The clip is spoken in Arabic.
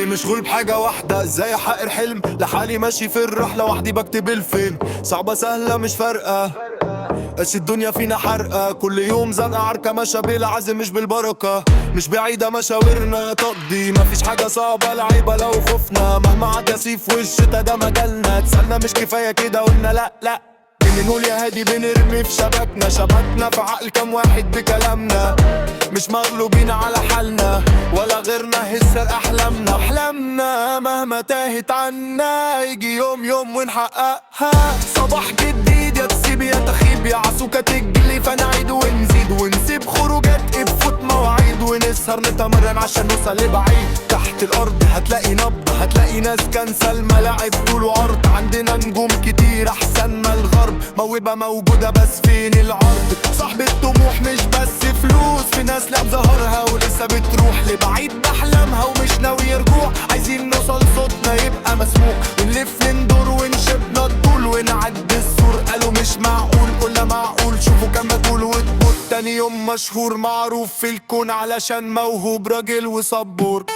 ليه مشغول بحاجة واحدة؟ ازاي احقق حلم لحالي ماشي في الرحلة وحدي بكتب الفيلم. صعبة سهلة مش فارقة، قش الدنيا فينا حرقة. كل يوم زنقة عركة ماشية بالعزم مش بالبركة. مش بعيدة مشاورنا تقضي، مفيش حاجة صعبة لعيبة لو خفنا. مهما عدى ياسيف والشتا ده مجالنا. اتسألنا مش كفاية كده قلنا لا لا. بنقول يا هادي بنرمي في شبكنا. شبكنا في عقل كام واحد بكلامنا. مش مغلوبين على حالنا ولا غيرنا هسر احلامنا. احلامنا مهما تاهت عنا يجي يوم ونحققها. صباح جديد يا تسيب يا تخيب يا عسوكة تجلي فنعيد ونزيد ونسيب خروجات بفوت مواعيد ونسهر نتمرن عشان نوصل لبعيد. تحت الارض هتلاقي نبض، هتلاقي ناس كنسة الملاعب طول وعرض. عندنا نجوم كتير احسن ما الغرب. موهبة موجودة بس فين العرض؟ صاحب الطموح مش بس فلوس، في ناس لا بظهرها ولسه بتروح لبعيد بأحلامها ومش ناوي رجوع. عايزين نوصل صوتنا يبقى مسموع ونلف ندور ونشبنا الطول ونعدي السور. قالوا مش معقول قلنا معقول، شوفوا كم مجهول وتبوت تاني يوم مشهور. معروف في الكون علشان موهوب راجل وصبور.